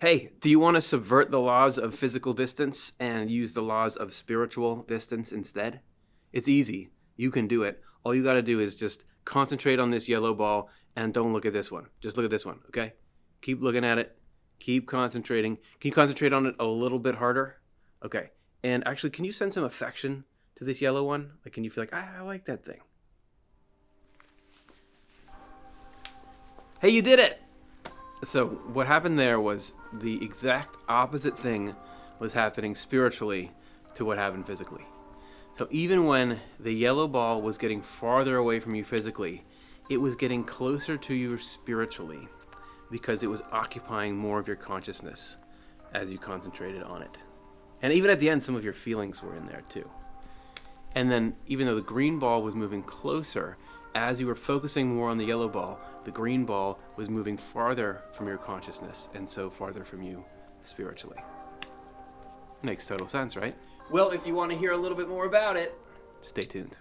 Hey, do you want to subvert the laws of physical distance and use the laws of spiritual distance instead? It's easy. You can do it. All you got to do is just concentrate on this yellow ball and don't look at this one. Just look at this one, okay? Keep looking at it. Keep concentrating. Can you concentrate on it a little bit harder? Okay. And actually, can you send some affection to this yellow one? Like, can you feel like, I like that thing? Hey, you did it! So what happened there was the exact opposite thing was happening spiritually to what happened physically. So even when the yellow ball was getting farther away from you physically, it was getting closer to you spiritually because it was occupying more of your consciousness as you concentrated on it. And even at the end, some of your feelings were in there too. And then even though the green ball was moving closer, as you were focusing more on the yellow ball, the green ball was moving farther from your consciousness and so farther from you spiritually. Makes total sense, right? Well, if you want to hear a little bit more about it, stay tuned.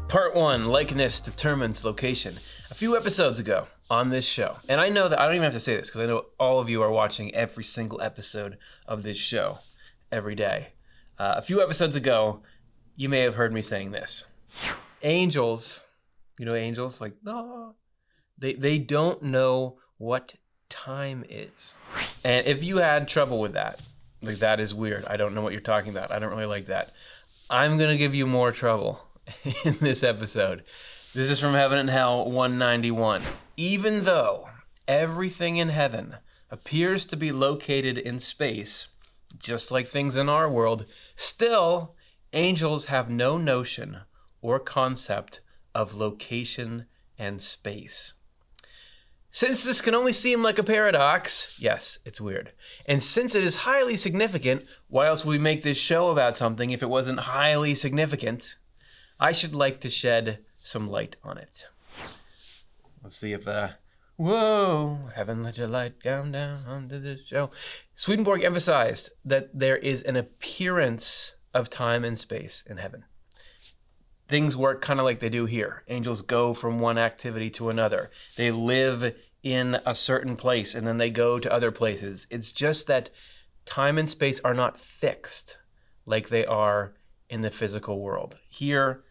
Part 1, likeness determines location. A few episodes ago on this show, and I know that I don't even have to say this because I know all of you are watching every single episode of this show every day. A few episodes ago, you may have heard me saying this. Angels, you know angels, like, oh, they don't know what time is. And if you had trouble with that, like that is weird, I don't know what you're talking about, I don't really like that, I'm going to give you more trouble in this episode. This is from Heaven and Hell 191. Even though everything in heaven appears to be located in space, just like things in our world, still, angels have no notion or concept of location and space. Since this can only seem like a paradox, yes, it's weird, and since it is highly significant, why else would we make this show about something if it wasn't highly significant? I should like to shed some light on it. Let's see if, whoa, heaven let your light come down onto the show. Swedenborg emphasized that there is an appearance of time and space in heaven. Things work kind of like they do here. Angels go from one activity to another. They live in a certain place and then they go to other places. It's just that time and space are not fixed like they are in the physical world. Here,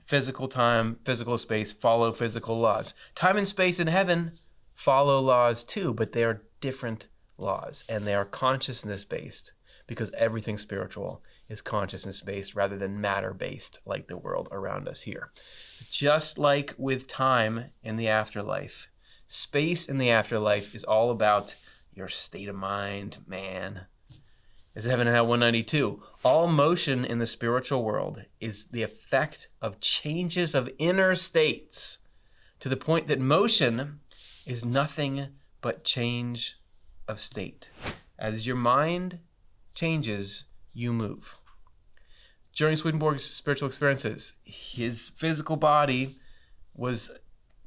physical time, physical space follow physical laws. Time and space in heaven follow laws too, but they are different laws and they are consciousness-based because everything spiritual is consciousness-based rather than matter-based like the world around us here. Just like with time in the afterlife, space in the afterlife is all about your state of mind, man. It's Heaven and Hell 192. All motion in the spiritual world is the effect of changes of inner states to the point that motion is nothing but change of state. As your mind changes, you move. During Swedenborg's spiritual experiences, his physical body was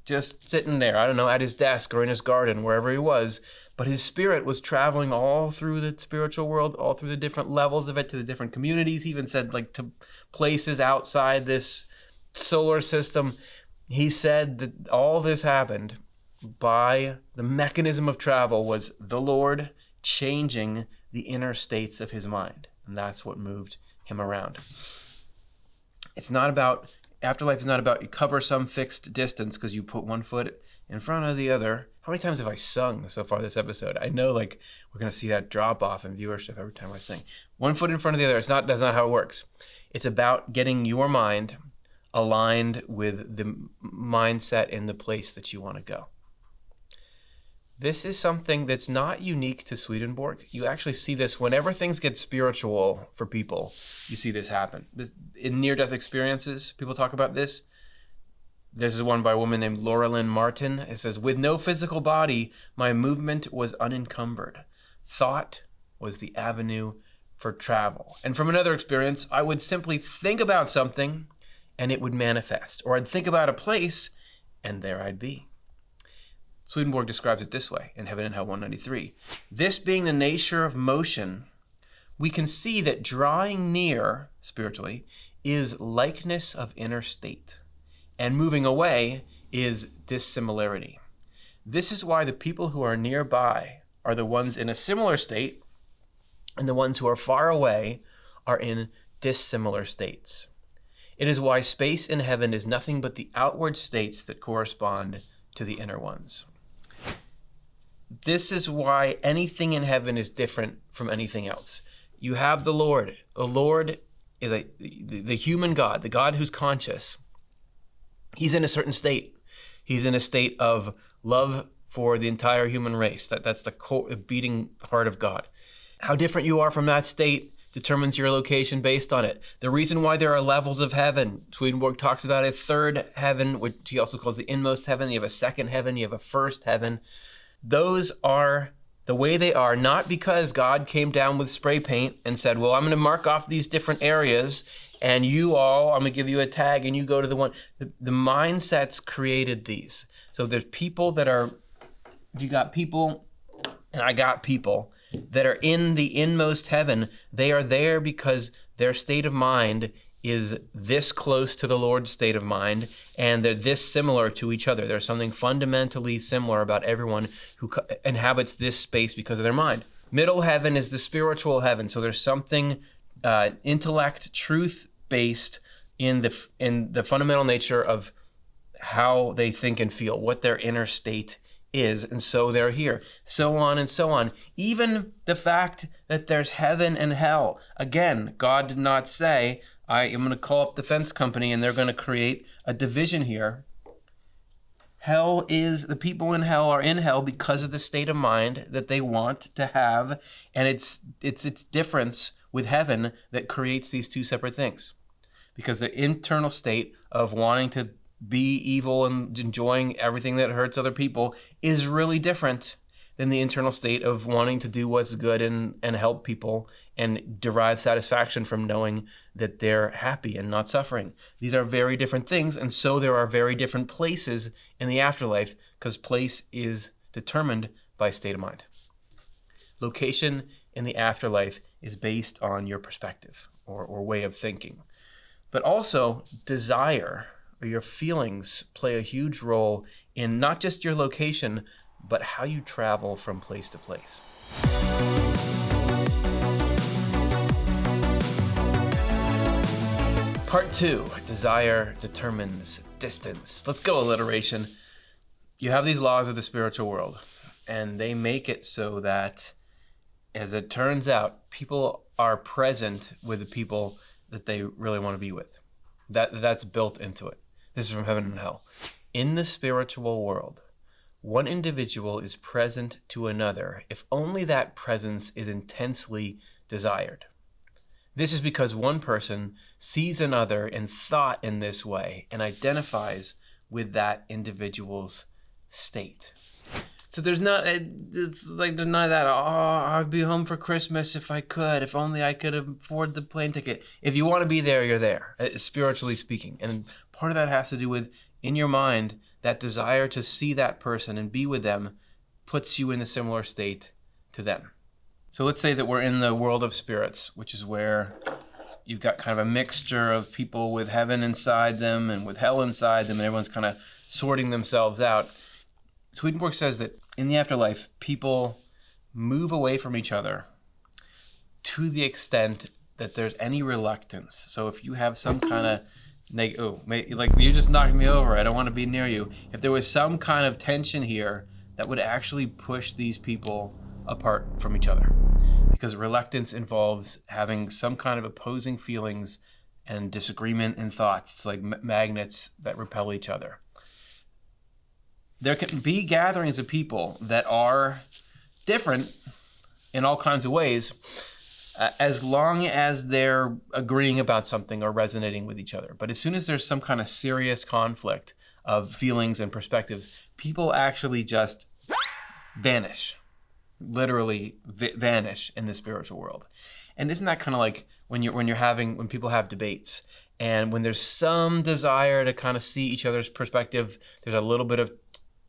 just sitting there, I don't know, at his desk or in his garden, wherever he was, but his spirit was traveling all through the spiritual world, all through the different levels of it, to the different communities. He even said, like, to places outside this solar system. He said that all this happened by the mechanism of travel was the Lord changing the inner states of his mind. And that's what moved him around. It's not about, afterlife is not about you cover some fixed distance because you put one foot in front of the other. How many times have I sung so far this episode? I know, like, we're going to see that drop off in viewership every time I sing. One foot in front of the other. That's not how it works. It's about getting your mind aligned with the mindset in the place that you want to go. This is something that's not unique to Swedenborg. You actually see this whenever things get spiritual for people. You see this happen. In near-death experiences, people talk about this. This is one by a woman named Laurelyn Martin. It says, with no physical body, my movement was unencumbered. Thought was the avenue for travel. And from another experience, I would simply think about something and it would manifest. Or I'd think about a place and there I'd be. Swedenborg describes it this way in Heaven and Hell 193. This being the nature of motion, we can see that drawing near spiritually is likeness of inner state, and moving away is dissimilarity. This is why the people who are nearby are the ones in a similar state, and the ones who are far away are in dissimilar states. It is why space in heaven is nothing but the outward states that correspond to the inner ones. This is why anything in heaven is different from anything else. You have the Lord. The Lord is the human God, the God who's conscious. He's in a certain state. He's in a state of love for the entire human race. That's the beating heart of God. How different you are from that state determines your location based on it. The reason why there are levels of heaven, Swedenborg talks about a third heaven, which he also calls the inmost heaven. You have a second heaven, you have a first heaven. Those are the way they are, not because God came down with spray paint and said, well, I'm going to mark off these different areas, and you all, I'm going to give you a tag, and you go to the one. The mindsets created these. So there's people that are, if you got people, and I got people, that are in the inmost heaven. They are there because their state of mind is this close to the Lord's state of mind, and they're this similar to each other. There's something fundamentally similar about everyone who inhabits this space because of their mind. Middle heaven is the spiritual heaven, so there's something intellect, truth-based in the fundamental nature of how they think and feel, what their inner state is, and so they're here, so on and so on. Even the fact that there's heaven and hell. Again, God did not say, I am going to call up the fence company and they're going to create a division here. Hell is, the people in hell are in hell because of the state of mind that they want to have, and it's difference with heaven that creates these two separate things. Because the internal state of wanting to be evil and enjoying everything that hurts other people is really different than the internal state of wanting to do what's good and help people and derive satisfaction from knowing that they're happy and not suffering. These are very different things, and so there are very different places in the afterlife because place is determined by state of mind. Location in the afterlife is based on your perspective or way of thinking. But also desire or your feelings play a huge role in not just your location, but how you travel from place to place. Part 2, desire determines distance. Let's go, alliteration. You have these laws of the spiritual world, and they make it so that, as it turns out, people are present with the people that they really want to be with. That's built into it. This is from heaven and hell. In the spiritual world, one individual is present to another if only that presence is intensely desired. This is because one person sees another in thought in this way and identifies with that individual's state. So there's not, it's like there's none of that, I'd be home for Christmas if I could, if only I could afford the plane ticket. If you want to be there, you're there, spiritually speaking. And part of that has to do with, in your mind, that desire to see that person and be with them puts you in a similar state to them. So let's say that we're in the world of spirits, which is where you've got kind of a mixture of people with heaven inside them and with hell inside them, and everyone's kind of sorting themselves out. Swedenborg says that in the afterlife, people move away from each other to the extent that there's any reluctance. So if you have some kind of like you just knocked me over, I don't want to be near you. If there was some kind of tension here that would actually push these people apart from each other, because reluctance involves having some kind of opposing feelings and disagreement in thoughts. It's like magnets that repel each other. There can be gatherings of people that are different in all kinds of ways, as long as they're agreeing about something or resonating with each other. But as soon as there's some kind of serious conflict of feelings and perspectives, people actually just vanish, literally vanish in the spiritual world. And isn't that kind of like when people have debates, and when there's some desire to kind of see each other's perspective, there's a little bit of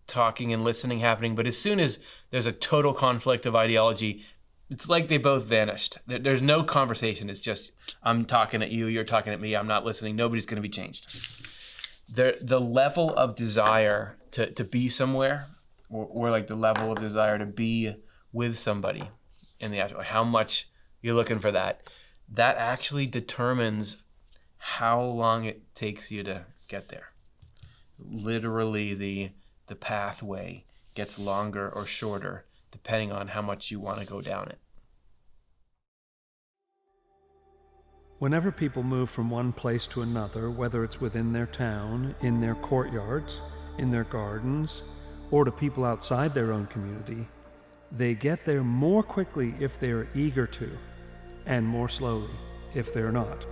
talking and listening happening, but as soon as there's a total conflict of ideology, It's like they both vanished. There's no conversation. It's just, I'm talking at you, you're talking at me, I'm not listening. Nobody's going to be changed. The level of desire to be somewhere, or like the level of desire to be with somebody in the afterlife, how much you're looking for that actually determines how long it takes you to get there. Literally, the pathway gets longer or shorter depending on how much you want to go down it. Whenever people move from one place to another, whether it's within their town, in their courtyards, in their gardens, or to people outside their own community, they get there more quickly if they are eager to, and more slowly if they're not.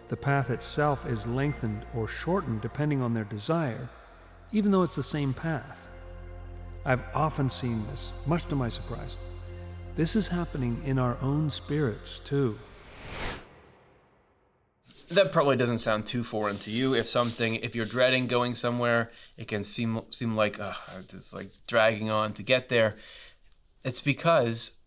The path itself is lengthened or shortened depending on their desire, even though it's the same path. I've often seen this, much to my surprise. This is happening in our own spirits, too. That probably doesn't sound too foreign to you. If you're dreading going somewhere, it can seem like it's like dragging on to get there. It's because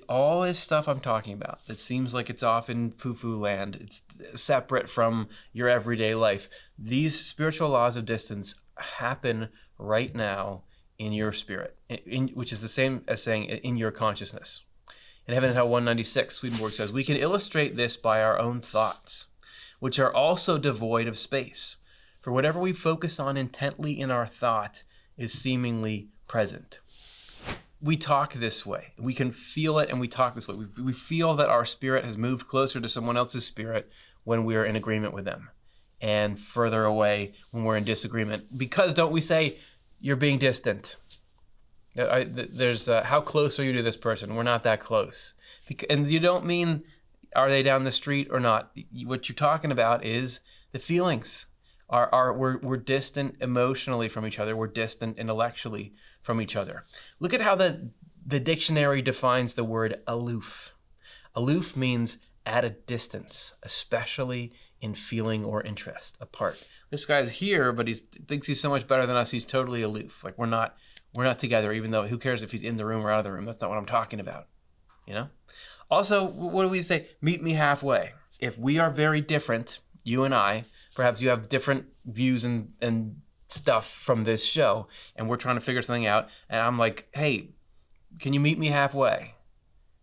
all this stuff I'm talking about, it seems like it's off in foo-foo land. It's separate from your everyday life. These spiritual laws of distance happen right now in your spirit, which is the same as saying in your consciousness. In Heaven and Hell 196, Swedenborg says, we can illustrate this by our own thoughts, which are also devoid of space. For whatever we focus on intently in our thought is seemingly present. We talk this way. We can feel it and we talk this way. We feel that our spirit has moved closer to someone else's spirit when we're in agreement with them, and further away when we're in disagreement. Because don't we say, you're being distant? There's how close are you to this person? We're not that close. And you don't mean, are they down the street or not? What you're talking about is the feelings. We're distant emotionally from each other. We're distant intellectually from each other. Look at how the dictionary defines the word aloof. Aloof means at a distance, especially in feeling or interest, apart. This guy's here, but he thinks he's so much better than us, he's totally aloof. Like we're not together, even though who cares if he's in the room or out of the room? That's not what I'm talking about, you know? Also, what do we say? Meet me halfway. If we are very different, you and I, perhaps you have different views and stuff from this show, and we're trying to figure something out, and I'm like, hey, can you meet me halfway?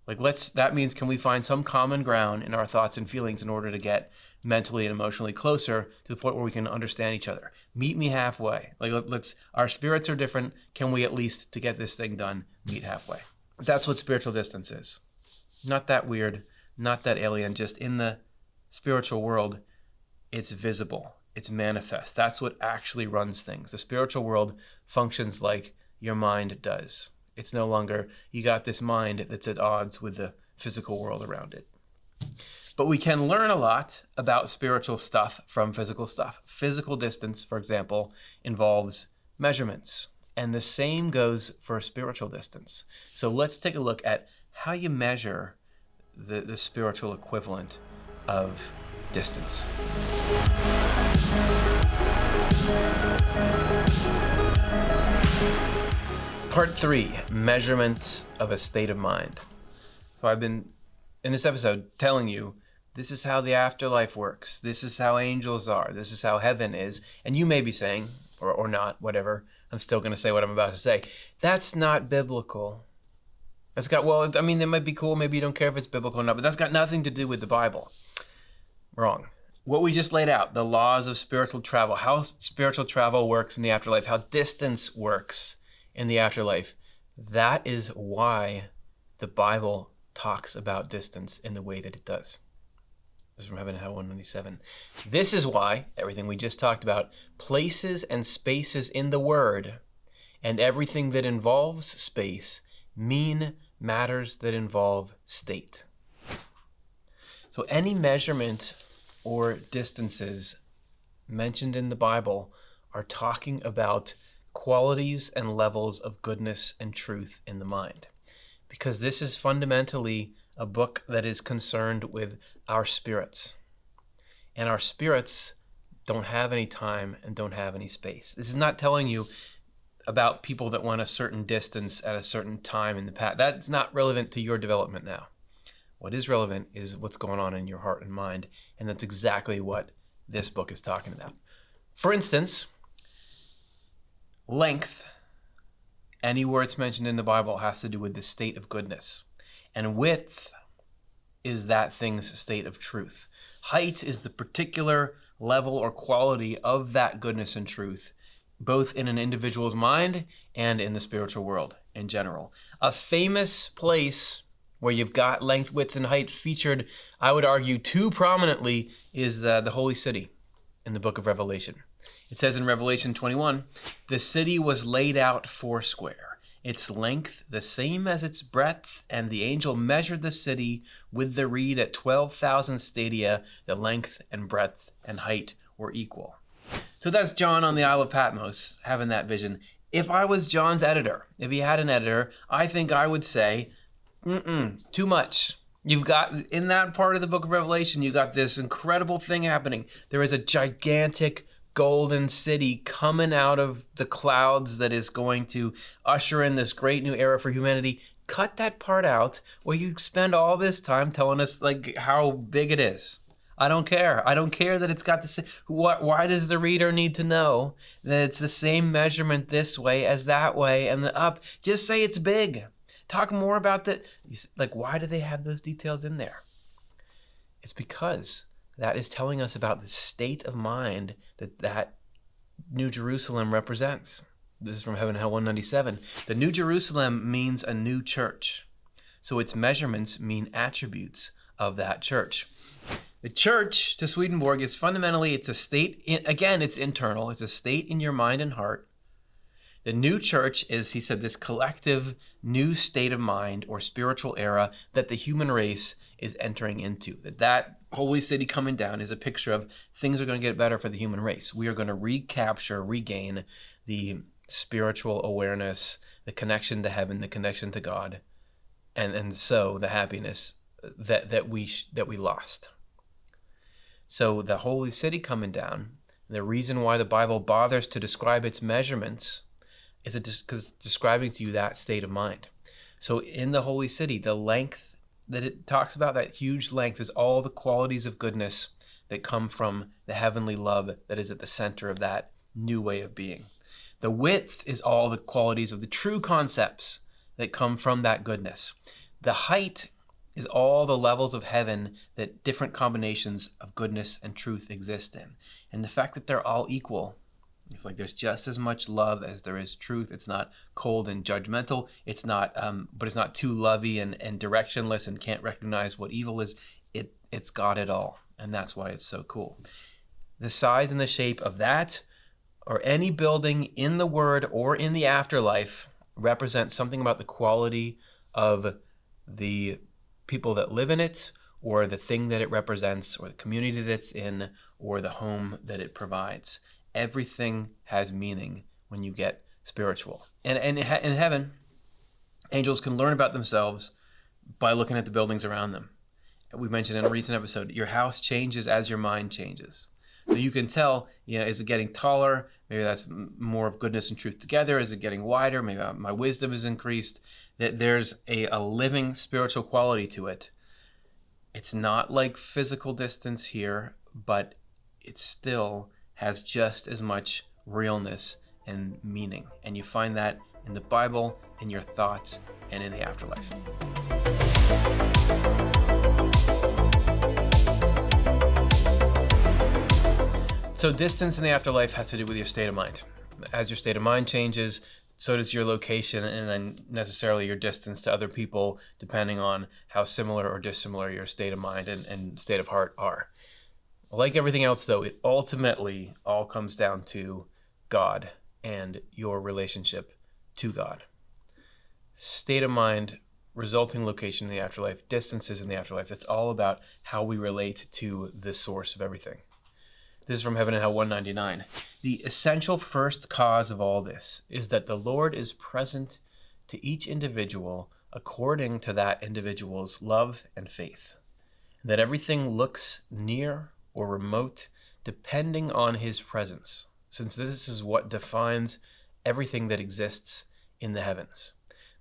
Like that means, can we find some common ground in our thoughts and feelings in order to get mentally and emotionally closer to the point where we can understand each other? Meet me halfway. Like our spirits are different. Can we at least, to get this thing done, meet halfway? That's what spiritual distance is. Not that weird, not that alien, just in the spiritual world, it's visible, it's manifest. That's what actually runs things. The spiritual world functions like your mind does. It's no longer, you got this mind that's at odds with the physical world around it. But we can learn a lot about spiritual stuff from physical stuff. Physical distance, for example, involves measurements. And the same goes for spiritual distance. So let's take a look at how you measure the spiritual equivalent of distance. Part 3, measurements of a state of mind. So I've been, in this episode, telling you, this is how the afterlife works. This is how angels are. This is how heaven is. And you may be saying, or not, whatever, I'm still going to say what I'm about to say. That's not biblical. It might be cool. Maybe you don't care if it's biblical or not, but that's got nothing to do with the Bible. Wrong. What we just laid out, the laws of spiritual travel, how spiritual travel works in the afterlife, how distance works in the afterlife, that is why the Bible talks about distance in the way that it does. This is from Heaven and Hell 197. This is why everything we just talked about, places and spaces in the Word, and everything that involves space, mean matters that involve state. So any measurement or distances mentioned in the Bible are talking about qualities and levels of goodness and truth in the mind. Because this is fundamentally a book that is concerned with our spirits. And our spirits don't have any time and don't have any space. This is not telling you about people that want a certain distance at a certain time in the past. That's not relevant to your development now. What is relevant is what's going on in your heart and mind, and that's exactly what this book is talking about. For instance, length, anywhere it's mentioned in the Bible, has to do with the state of goodness. And width is that thing's state of truth. Height is the particular level or quality of that goodness and truth, both in an individual's mind and in the spiritual world in general. A famous place where you've got length, width, and height featured, I would argue, too prominently, is the Holy City in the book of Revelation. It says in Revelation 21, "The city was laid out foursquare, its length the same as its breadth, and the angel measured the city with the reed at 12,000 stadia. The length and breadth and height were equal." So that's John on the Isle of Patmos having that vision. If I was John's editor, if he had an editor, I think I would say, too much. You've got, in that part of the book of Revelation, you got this incredible thing happening. There is a gigantic golden city coming out of the clouds that is going to usher in this great new era for humanity. Cut that part out where you spend all this time telling us like how big it is. I don't care. I don't care that it's got the same. Why does the reader need to know that it's the same measurement this way as that way and the up? Just say it's big. Talk more about the, like, why do they have those details in there? It's because that is telling us about the state of mind that New Jerusalem represents. This is from Heaven and Hell 197. The New Jerusalem means a new church. So its measurements mean attributes of that church. The church, to Swedenborg, is fundamentally, it's a state, again, it's internal. It's a state in your mind and heart. The new church is, he said, this collective new state of mind or spiritual era that the human race is entering into. That holy city coming down is a picture of things are going to get better for the human race. We are going to regain the spiritual awareness, the connection to heaven, the connection to God, and so the happiness that we lost. So the holy city coming down, the reason why the Bible bothers to describe its measurements is because it's describing to you that state of mind. So in the holy city, the length that it talks about, that huge length, is all the qualities of goodness that come from the heavenly love that is at the center of that new way of being. The width is all the qualities of the true concepts that come from that goodness. The height is all the levels of heaven that different combinations of goodness and truth exist in. And the fact that they're all equal, it's like there's just as much love as there is truth. It's not cold and judgmental. It's not, but it's not too lovey and directionless and can't recognize what evil is. It's got it all, and that's why it's so cool. The size and the shape of that, or any building in the Word or in the afterlife, represents something about the quality of the people that live in it, or the thing that it represents, or the community that it's in, or the home that it provides. Everything has meaning when you get spiritual. And in heaven, angels can learn about themselves by looking at the buildings around them. We mentioned in a recent episode, your house changes as your mind changes. So you can tell, is it getting taller? Maybe that's more of goodness and truth together. Is it getting wider? Maybe my wisdom is increased. That there's a living spiritual quality to it. It's not like physical distance here, but it still has just as much realness and meaning. And you find that in the Bible, in your thoughts, and in the afterlife. So distance in the afterlife has to do with your state of mind. As your state of mind changes, so does your location, and then necessarily your distance to other people, depending on how similar or dissimilar your state of mind and state of heart are. Like everything else, though, it ultimately all comes down to God and your relationship to God. State of mind, resulting location in the afterlife, distances in the afterlife, it's all about how we relate to the source of everything. This is from Heaven and Hell 199. The essential first cause of all this is that the Lord is present to each individual according to that individual's love and faith. That everything looks near or remote depending on his presence, since this is what defines everything that exists in the heavens.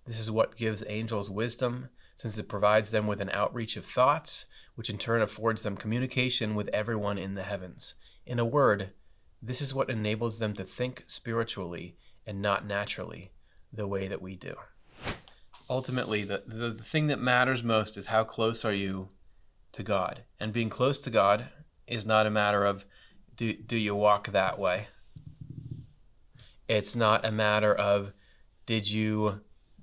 This is what gives angels wisdom, since it provides them with an outreach of thoughts, which in turn affords them communication with everyone in the heavens. In a word, this is what enables them to think spiritually and not naturally, the way that we do. Ultimately, the thing that matters most is how close are you to God. And being close to God is not a matter of do you walk that way. It's not a matter of did you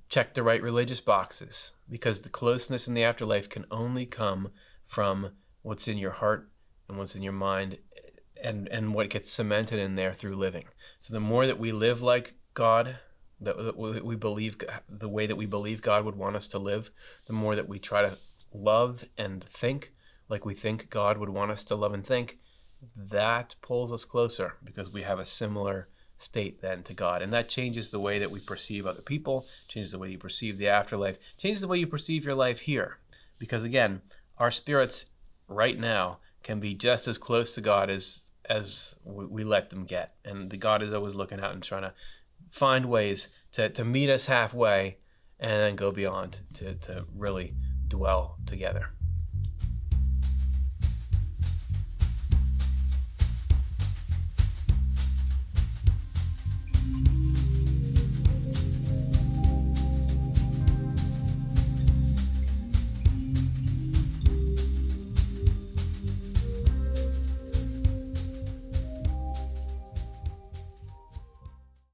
check the right religious boxes, because the closeness in the afterlife can only come from what's in your heart and what's in your mind and what gets cemented in there through living. So the more that we live like God, that we believe the way that we believe God would want us to live, the more that we try to love and think like we think God would want us to love and think, that pulls us closer because we have a similar state then to God. And that changes the way that we perceive other people, changes the way you perceive the afterlife, changes the way you perceive your life here. Because again, our spirits right now can be just as close to God as we let them get. And the God is always looking out and trying to find ways to meet us halfway and then go beyond to really dwell together.